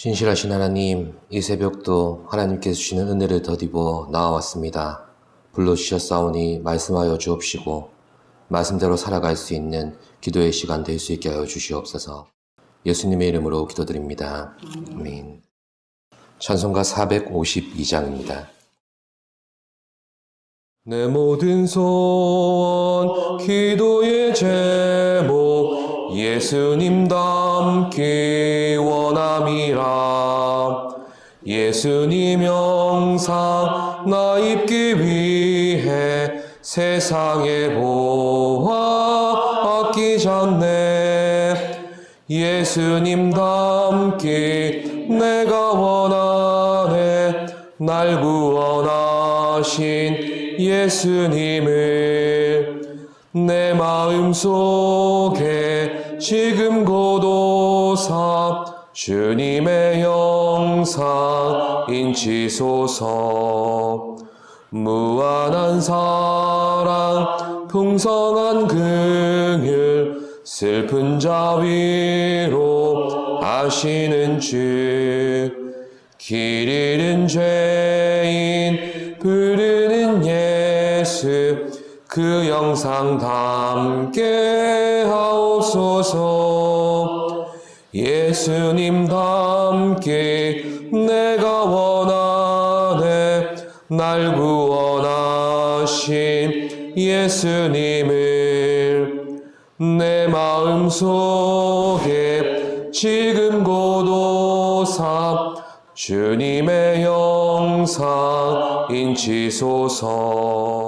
신실하신 하나님, 이 새벽도 하나님께서 주시는 은혜를 더디어 나와왔습니다. 불러주셨사오니 말씀하여 주옵시고 말씀대로 살아갈 수 있는 기도의 시간 될 수 있게 하여 주시옵소서. 예수님의 이름으로 기도드립니다. 아멘. 찬송가 452장입니다. 내 모든 소원 기도의 제목 예수님 닮기 원함이라. 예수님 영상 나 입기 위해 세상의 보화 아끼지 않네. 예수님 닮기 내가 원하네. 날 구원하신 예수님을 내 마음속에 지금 고도사 주님의 영상 인치소서. 무한한 사랑 풍성한 긍휼 슬픈 자 위로 하시는 주. 길 잃은 죄인 부르는 예수 그 영상 담게 하옵소서. 예수님 닮기 내가 원하네. 날 구원하신 예수님을 내 마음속에 지금 고도사 주님의 영상 인치소서.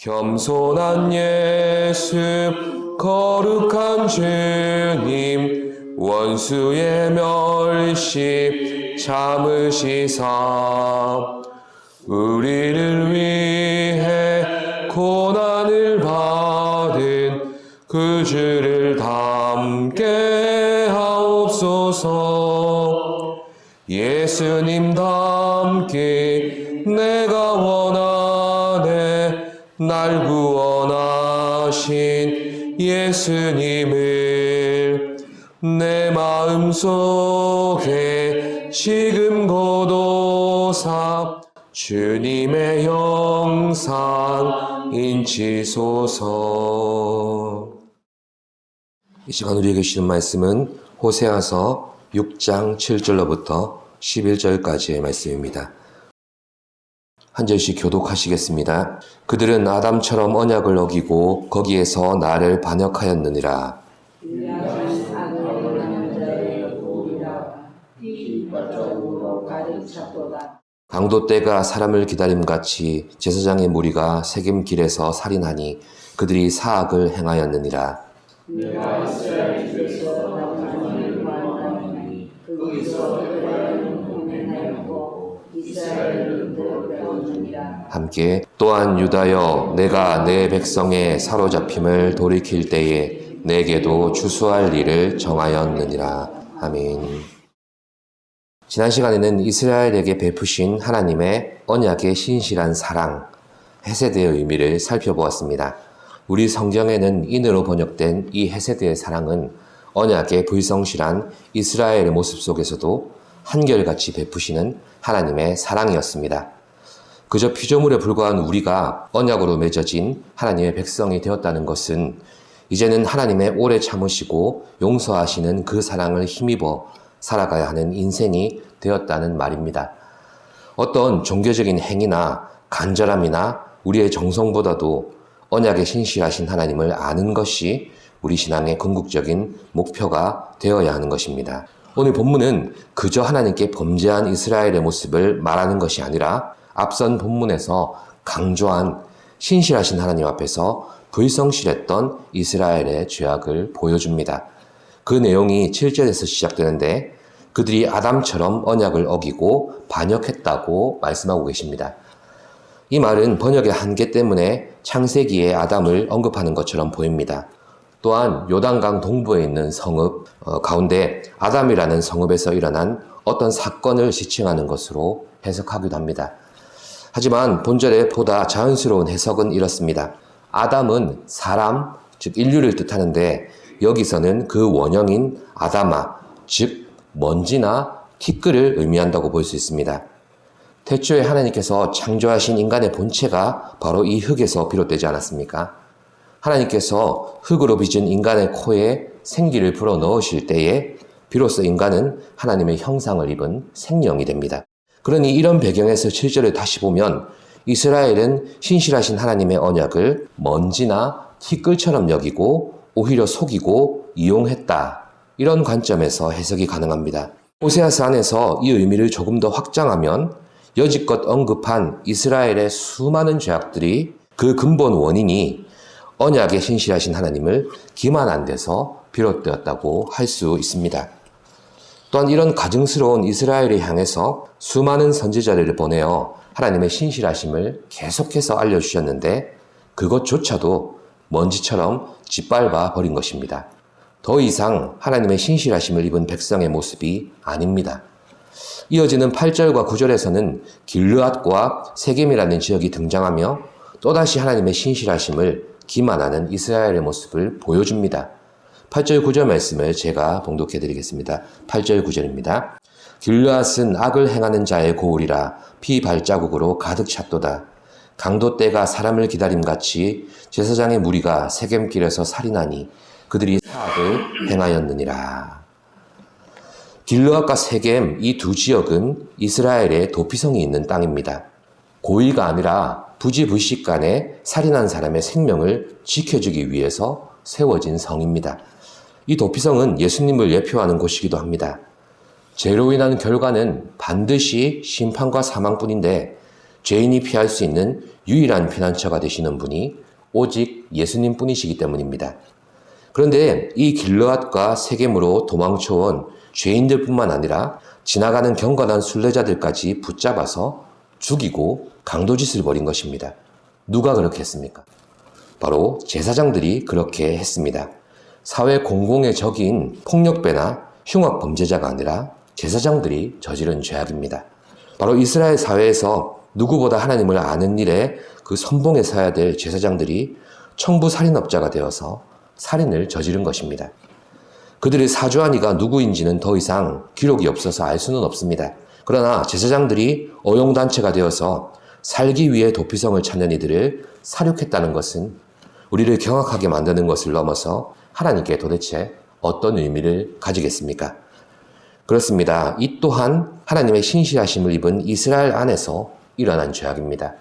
겸손한 예수 거룩한 주님 원수의 멸시 참으시사 우리를 위해 고난을 받은 그 주를 닮게 하옵소서. 예수님 닮기 내가 원하네. 날 구원하신 예수님을 내 마음속에 지금 고도사 주님의 영상 인치소서. 이 시간 우리에게 주시는 말씀은 호세아서 6장 7절로부터 11절까지의 말씀입니다. 한 절씩 교독하시겠습니다. 그들은 아담처럼 언약을 어기고 거기에서 나를 반역하였느니라. 강도 떼가 사람을 기다림같이 제사장의 무리가 세겜길에서 살인하니 그들이 사악을 행하였느니라. 내가 이스라엘 집에서 나를 만나니 거기서 함께 또한 유다여 내가 내 백성의 사로잡힘을 돌이킬 때에 내게도 추수할 일을 정하였느니라. 아멘. 지난 시간에는 이스라엘에게 베푸신 하나님의 언약의 신실한 사랑, 헤세드의 의미를 살펴보았습니다. 우리 성경에는 인으로 번역된 이 헤세드의 사랑은 언약의 불성실한 이스라엘의 모습 속에서도 한결같이 베푸시는 하나님의 사랑이었습니다. 그저 피조물에 불과한 우리가 언약으로 맺어진 하나님의 백성이 되었다는 것은 이제는 하나님의 오래 참으시고 용서하시는 그 사랑을 힘입어 살아가야 하는 인생이 되었다는 말입니다. 어떤 종교적인 행위나 간절함이나 우리의 정성보다도 언약에 신실하신 하나님을 아는 것이 우리 신앙의 궁극적인 목표가 되어야 하는 것입니다. 오늘 본문은 그저 하나님께 범죄한 이스라엘의 모습을 말하는 것이 아니라 앞선 본문에서 강조한 신실하신 하나님 앞에서 불성실했던 이스라엘의 죄악을 보여줍니다. 그 내용이 7절에서 시작되는데 그들이 아담처럼 언약을 어기고 반역했다고 말씀하고 계십니다. 이 말은 번역의 한계 때문에 창세기의 아담을 언급하는 것처럼 보입니다. 또한 요단강 동부에 있는 성읍 가운데 아담이라는 성읍에서 일어난 어떤 사건을 지칭하는 것으로 해석하기도 합니다. 하지만 본절에 보다 자연스러운 해석은 이렇습니다. 아담은 사람, 즉 인류를 뜻하는데 여기서는 그 원형인 아다마, 즉 먼지나 티끌을 의미한다고 볼 수 있습니다. 태초에 하나님께서 창조하신 인간의 본체가 바로 이 흙에서 비롯되지 않았습니까? 하나님께서 흙으로 빚은 인간의 코에 생기를 불어넣으실 때에 비로소 인간은 하나님의 형상을 입은 생명이 됩니다. 그러니 이런 배경에서 7절을 다시 보면 이스라엘은 신실하신 하나님의 언약을 먼지나 티끌처럼 여기고 오히려 속이고 이용했다. 이런 관점에서 해석이 가능합니다. 호세아서 안에서 이 의미를 조금 더 확장하면 여지껏 언급한 이스라엘의 수많은 죄악들이 그 근본 원인이 언약에 신실하신 하나님을 기만한 데서 비롯되었다고 할 수 있습니다. 또한 이런 가증스러운 이스라엘을 향해서 수많은 선지자들을 보내어 하나님의 신실하심을 계속해서 알려주셨는데 그것조차도 먼지처럼 짓밟아 버린 것입니다. 더 이상 하나님의 신실하심을 입은 백성의 모습이 아닙니다. 이어지는 8절과 9절에서는 길르앗과 세겜이라는 지역이 등장하며 또다시 하나님의 신실하심을 기만하는 이스라엘의 모습을 보여줍니다. 8절 9절 말씀을 제가 봉독해 드리겠습니다. 8절 9절입니다. 길르앗은 악을 행하는 자의 고울이라 피 발자국으로 가득 찼도다. 강도 떼가 사람을 기다림같이 제사장의 무리가 세겜길에서 살인하니 그들이 사악을 행하였느니라. 길르앗과 세겜 이 두 지역은 이스라엘의 도피성이 있는 땅입니다. 고의가 아니라 부지불식간에 살인한 사람의 생명을 지켜주기 위해서 세워진 성입니다. 이 도피성은 예수님을 예표하는 곳이기도 합니다. 죄로 인한 결과는 반드시 심판과 사망뿐인데 죄인이 피할 수 있는 유일한 피난처가 되시는 분이 오직 예수님 뿐이시기 때문입니다. 그런데 이 길르앗과 세겜으로 도망쳐온 죄인들뿐만 아니라 지나가는 경건한 순례자들까지 붙잡아서 죽이고 강도짓을 벌인 것입니다. 누가 그렇게 했습니까? 바로 제사장들이 그렇게 했습니다. 사회 공공의 적인 폭력배나 흉악 범죄자가 아니라 제사장들이 저지른 죄악입니다. 바로 이스라엘 사회에서 누구보다 하나님을 아는 일에 그 선봉에 서야 될 제사장들이 청부 살인업자가 되어서 살인을 저지른 것입니다. 그들의 사주한 이가 누구인지는 더 이상 기록이 없어서 알 수는 없습니다. 그러나 제사장들이 어용단체가 되어서 살기 위해 도피성을 찾는 이들을 살육했다는 것은 우리를 경악하게 만드는 것을 넘어서 하나님께 도대체 어떤 의미를 가지겠습니까? 그렇습니다. 이 또한 하나님의 신실하심을 입은 이스라엘 안에서 일어난 죄악입니다.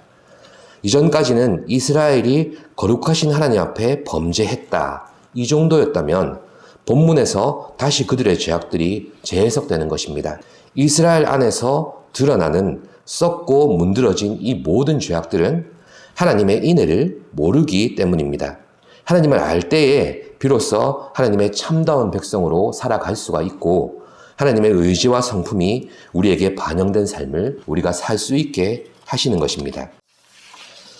이전까지는 이스라엘이 거룩하신 하나님 앞에 범죄했다. 이 정도였다면 본문에서 다시 그들의 죄악들이 재해석되는 것입니다. 이스라엘 안에서 드러나는 썩고 문드러진 이 모든 죄악들은 하나님의 인애를 모르기 때문입니다. 하나님을 알 때에 비로소 하나님의 참다운 백성으로 살아갈 수가 있고 하나님의 의지와 성품이 우리에게 반영된 삶을 우리가 살 수 있게 하시는 것입니다.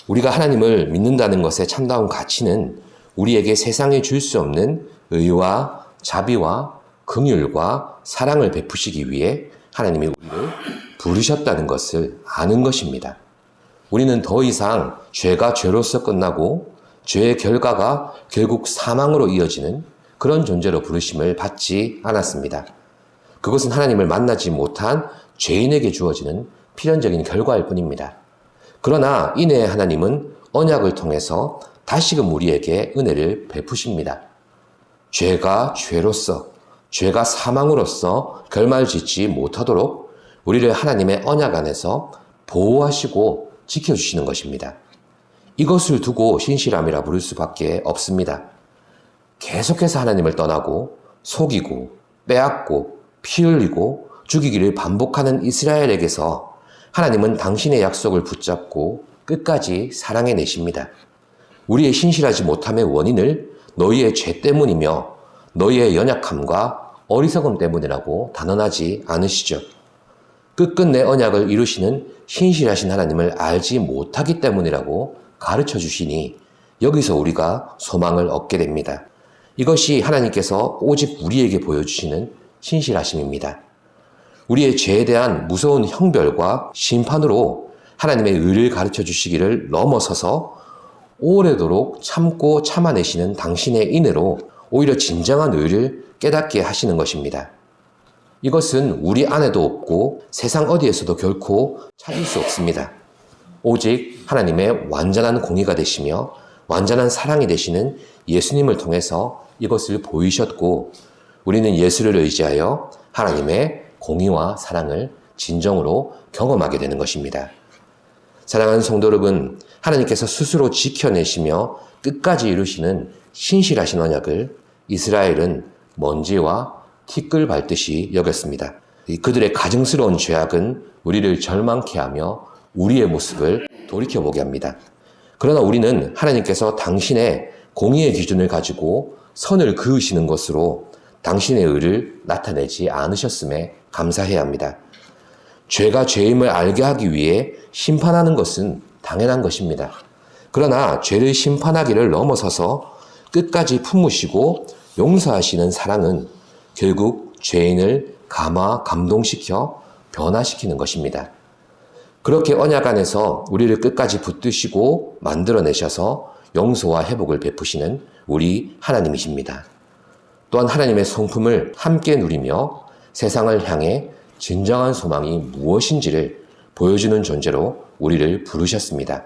우리가 하나님을 믿는다는 것의 참다운 가치는 우리에게 세상에 줄 수 없는 의와 자비와 긍휼과 사랑을 베푸시기 위해 하나님이 우리를 부르셨다는 것을 아는 것입니다. 우리는 더 이상 죄가 죄로서 끝나고 죄의 결과가 결국 사망으로 이어지는 그런 존재로 부르심을 받지 않았습니다. 그것은 하나님을 만나지 못한 죄인에게 주어지는 필연적인 결과일 뿐입니다. 그러나 인애의 하나님은 언약을 통해서 다시금 우리에게 은혜를 베푸십니다. 죄가 죄로서, 죄가 사망으로서 결말짓지 못하도록 우리를 하나님의 언약 안에서 보호하시고 지켜주시는 것입니다. 이것을 두고 신실함이라 부를 수밖에 없습니다. 계속해서 하나님을 떠나고 속이고 빼앗고 피 흘리고 죽이기를 반복하는 이스라엘에게서 하나님은 당신의 약속을 붙잡고 끝까지 사랑해내십니다. 우리의 신실하지 못함의 원인을 너희의 죄 때문이며 너희의 연약함과 어리석음 때문이라고 단언하지 않으시죠. 끝끝내 언약을 이루시는 신실하신 하나님을 알지 못하기 때문이라고 가르쳐 주시니 여기서 우리가 소망을 얻게 됩니다. 이것이 하나님께서 오직 우리에게 보여주시는 신실하심입니다. 우리의 죄에 대한 무서운 형벌과 심판으로 하나님의 의를 가르쳐 주시기를 넘어서서 오래도록 참고 참아내시는 당신의 인애로 오히려 진정한 의를 깨닫게 하시는 것입니다. 이것은 우리 안에도 없고 세상 어디에서도 결코 찾을 수 없습니다. 오직 하나님의 완전한 공의가 되시며 완전한 사랑이 되시는 예수님을 통해서 이것을 보이셨고, 우리는 예수를 의지하여 하나님의 공의와 사랑을 진정으로 경험하게 되는 것입니다. 사랑하는 성도 여러분, 하나님께서 스스로 지켜내시며 끝까지 이루시는 신실하신 언약을 이스라엘은 먼지와 티끌 밟듯이 여겼습니다. 그들의 가증스러운 죄악은 우리를 절망케 하며 우리의 모습을 돌이켜보게 합니다. 그러나 우리는 하나님께서 당신의 공의의 기준을 가지고 선을 그으시는 것으로 당신의 의를 나타내지 않으셨음에 감사해야 합니다. 죄가 죄임을 알게 하기 위해 심판하는 것은 당연한 것입니다. 그러나 죄를 심판하기를 넘어서서 끝까지 품으시고 용서하시는 사랑은 결국 죄인을 감동시켜 변화시키는 것입니다. 그렇게 언약 안에서 우리를 끝까지 붙드시고 만들어내셔서 용서와 회복을 베푸시는 우리 하나님이십니다. 또한 하나님의 성품을 함께 누리며 세상을 향해 진정한 소망이 무엇인지를 보여주는 존재로 우리를 부르셨습니다.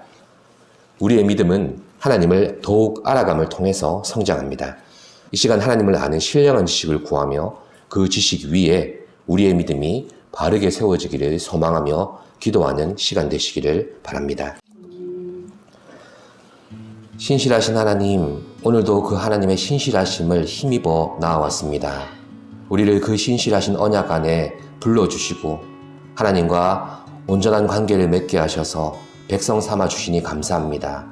우리의 믿음은 하나님을 더욱 알아감을 통해서 성장합니다. 이 시간 하나님을 아는 신령한 지식을 구하며 그 지식 위에 우리의 믿음이 바르게 세워지기를 소망하며 기도하는 시간 되시기를 바랍니다. 신실하신 하나님, 오늘도 그 하나님의 신실하심을 힘입어 나아왔습니다. 우리를 그 신실하신 언약 안에 불러주시고 하나님과 온전한 관계를 맺게 하셔서 백성 삼아 주시니 감사합니다.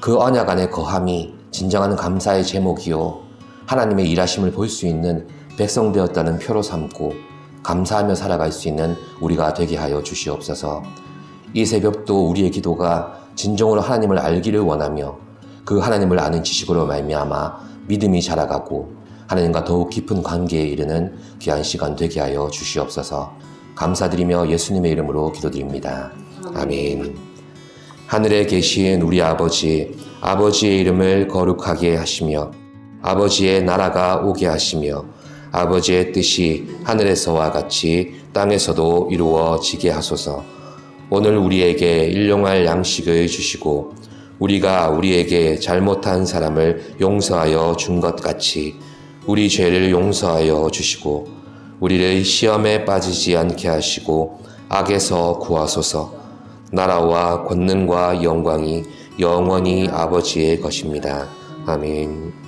그 언약 안에 거함이 진정한 감사의 제목이요, 하나님의 일하심을 볼 수 있는 백성 되었다는 표로 삼고 감사하며 살아갈 수 있는 우리가 되게 하여 주시옵소서. 이 새벽도 우리의 기도가 진정으로 하나님을 알기를 원하며 그 하나님을 아는 지식으로 말미암아 믿음이 자라가고 하나님과 더욱 깊은 관계에 이르는 귀한 시간 되게 하여 주시옵소서. 감사드리며 예수님의 이름으로 기도드립니다. 아멘. 하늘에 계신 우리 아버지, 아버지의 이름을 거룩하게 하시며 아버지의 나라가 오게 하시며 아버지의 뜻이 하늘에서와 같이 땅에서도 이루어지게 하소서. 오늘 우리에게 일용할 양식을 주시고 우리가 우리에게 잘못한 사람을 용서하여 준 것 같이 우리 죄를 용서하여 주시고 우리를 시험에 빠지지 않게 하시고 악에서 구하소서. 나라와 권능과 영광이 영원히 아버지의 것입니다. 아멘.